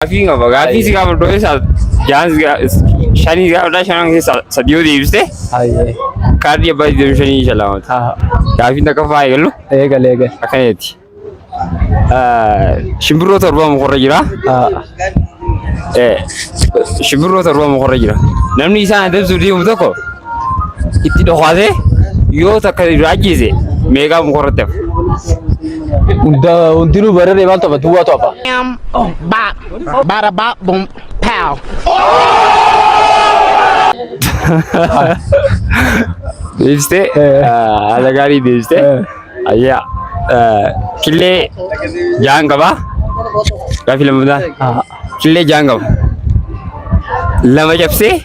Gaafiin qaba. Gaafii si gaafa dhoo'ee shanii gaafa shanan keessa sadii yoo deebiste kaardii abbaa 25 shalaamata. Gaafiin takka fa'aa eegallu. Eegal. Akkanatti. Shimbirroo torba mukarra jira. Shimbirroo torba mukarra jira. Namni isaan adamsuuf deemu tokko itti dhokaatee yoo takka raajjise meeqaa mukarratti hafu. Hundinuu bararee maal tapha duwwaa tapha. Bada bop boom pow. Deebiste haala gaarii deebiste ayyaa killee ja'an qaba. Gaafii lammataa killee ja'an qaba. Lama cabsee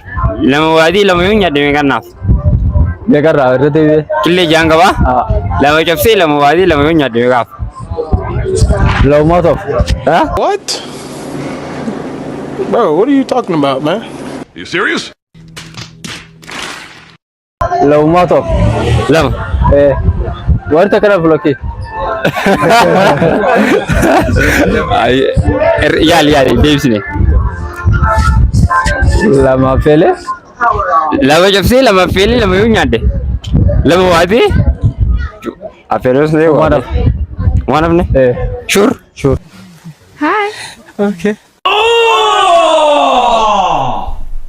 lama waadii lama yoo nyaadde meeqaan naaf. Meeqarraa irra deebi'ee. Killee ja'an qaba. Lama cabsee lama waadii lama yoo nyaadde meeqaaf. Laumaa top. What? Bro, what are you talking about, man? You serious? Laumaa top. Lama. Warta kana blockee. Yaali deebisine. Lama feele. Lama cabsee lama feele lama yoo nyaadde. Lama waadii. Afeeros ne waan of ne? Sure. Hi. Okay. Oh!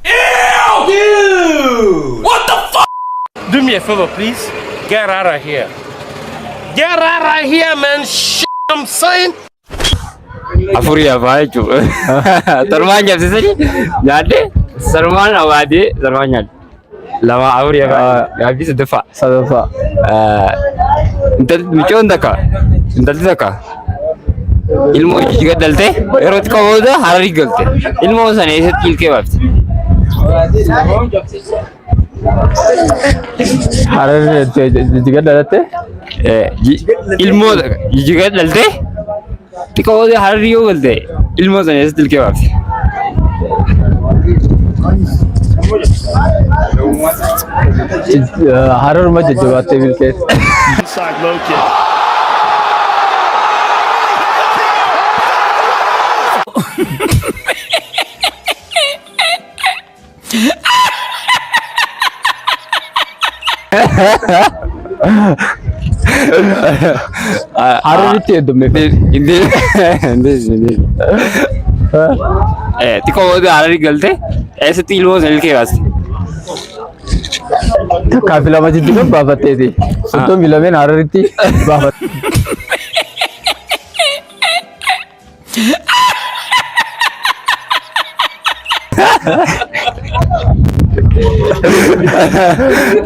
Ew! Dude! What the fuck? Do me a favor, please. Get out of here. Get out of here, man. Shit, I'm saying. Afurii hafaa jechuudha. Sarumaan cabsisanii nyaadde sarumaan waadee sarumaan nyaadde. Lama afurii hafaa gaafii sadaffaa. Micoon intalli takka ilmoo jijjiga daltee yeroo xiqqoo booda hararii galte. Ilmoo sana eessatti ilkee baafte. Hararii jijjiga dalatte. Ilmoo jijjiga daltee xiqqoo booda hararii yoo galte ilmoo sana eessatti ilkee baafte. Hararuma jajjabaattee bilkee. Inside low kick. Hararitti heddumne. Xiqqoo booda hararii galte eessatti ilmoo sana ilkee baaste. Takkaa lama jijjiga baafatteeti. 32 Hararitti baafatte.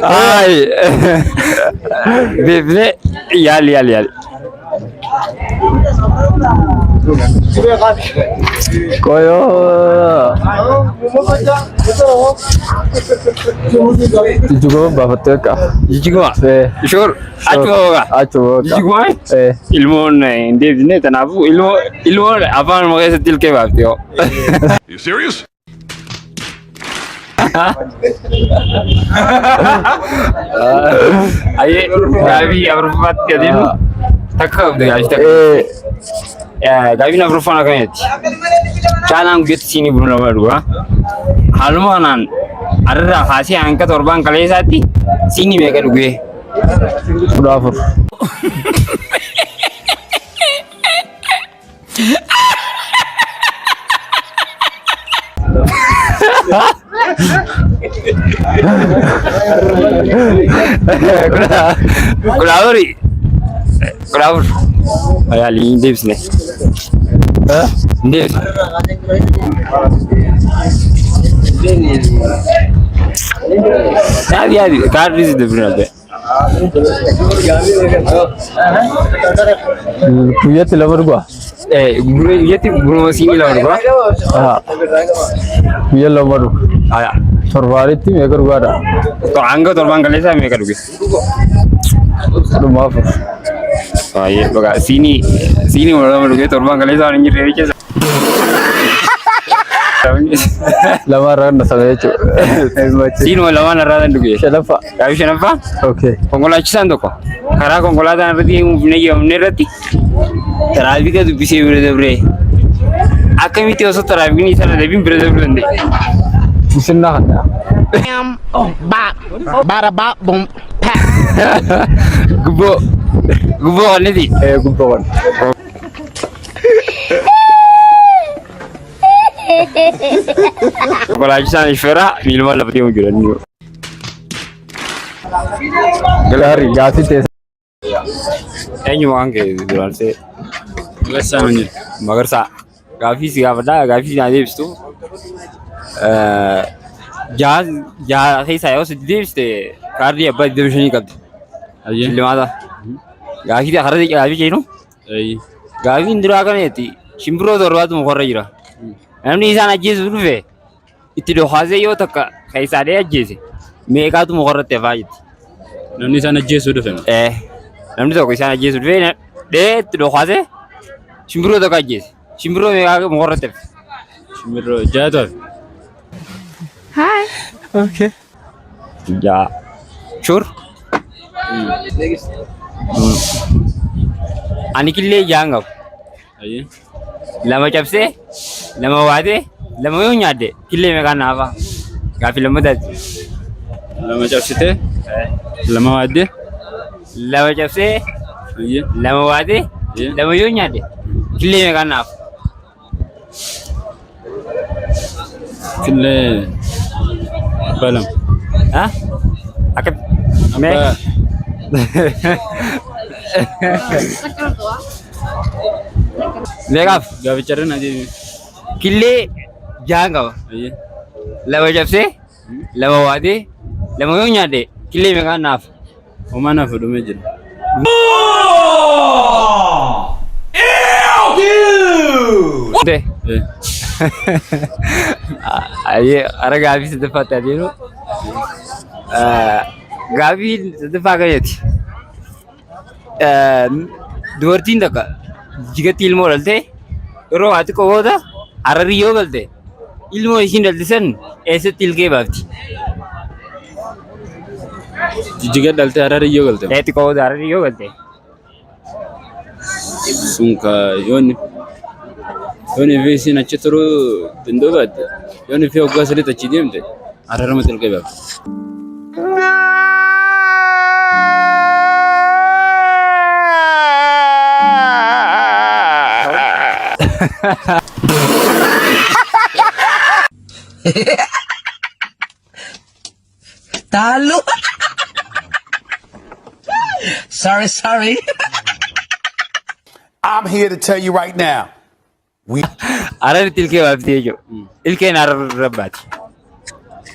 Ay. Bifne yaali. Koyo. Jijjiga baafattee akka. Jijjiguma. Sure. Achuma. Jijjiguma. Ilmoon hin deebisne kanaafuu ilmoon afaan keessatti ilkee baafte yoo. You serious? Aye, gaafii afuraffaatti adeemu takka qabde gaafii takka. Gaafiin afuraffaan akkanatti. Caalaan guyyaatti siinii buna lama dhugaa. Haaluma kanaan har'arraa kaasee hanga torbaan kaleessaatti siinii meeqa dhugee? 14. Kula afur. Yaali hin deebisne. Hin deebisne. Yaadi kaardii si deebisne abbe. Guyyatti lama dhugaa. Guyyatti bunuma siinii lama dhugaa. Guyya lama dhugaa. Aya. Torbaanitti meeqa dhugaadha? Hanga torbaan kaleessaa meeqa dhuge? Dhuma afur. Aye, baga siinii wal lama dhuge torbaan kaleessaa waan hin jirre jechuudha. Lama irraa na sana jechuudha. Siinuma lamaan irraa kan dhuge. Shanaffaa. Gaafii shanaffaa? Okay. Konkolaachisaan tokko karaa konkolaataan irratti eeguuf hin eeyyamamne irratti tiraafika dubbisee bira dabree akkamitti osoo taraafiin sana deebiin bira darbuu dandeenya? Isin na kana. Bam. Bop. Bada bop boom pow. Gubboo kanneti. Gubbawan. Konkolaachisaan ishfeeraa miiluma lafa deemu jiran. Gaarii gaafii teessa. Eenyu waan ka'e duraansee Magarsaa gaafii si gaafadhaa gaafii si deebistu jaa keessaa yoo si deebiste kaardii abbaa 25 qabdi. Shillimaata gaafii har'a gaafii jennu gaafiin duraa kaneetti shimbiroo torbaatu mukarra jira. Namni isaan ajjeesu dhufe itti dhokaasee yoo takka keessaalee ajjeese meeqaatu mukarratti hafaa jetti. Namni isaan ajjeesuu dhufe. Namni tokko isaan ajjeesu dhufe itti dhokaasee shimbiroo tokko ajjeese. Shimbiroo meeqaa mukarratti hafe. Shimbiroo jaatu. Hi. Okay. Jaa. Sure. Ani killee jaan qabu. Ayyee. Lama cabsee, lama waatee, lama yoo nyaadde killee meeqaan naafa? Gaafii lammataati. Lama cabsitee. Lama waaddee. Lama cabsee, Ayyee. lama waatee, lama yoo nyaadde killee meeqaan naafa? Killee. Balam. Ha? Akka mee? Meeqaaf? Gaaficharreen adeemi. Killee jaan qaba. Ayyee. Lama cabsee, lama waatee, lama yoo nyaadde killee meeqaan naafa? Homaa naaf dhumee jira. Dude. Ayyee ara gaafii sadaffaatti adeemu. Gaafii sadaffaa kaneeti. Dubartiin takka jigatti ilmoo dhaltee yeroo haati qoboota hararii yoo galte ilmoo ishiin dhalte san eessatti ilkee baafti? Jijjiga dhaltee hararii yoo galte. Eetti qoboota hararii yoo galte. Sun ka yoonni fi isin achi turuu danda'u baadde yoonni fi hoggaa sadiitti achi deemte hararamatti ilkee baafti. Talo. Sorry. I'm here to tell you right now. Hararitti ilkee baafti jechuudha. Ilkeen hararra baati.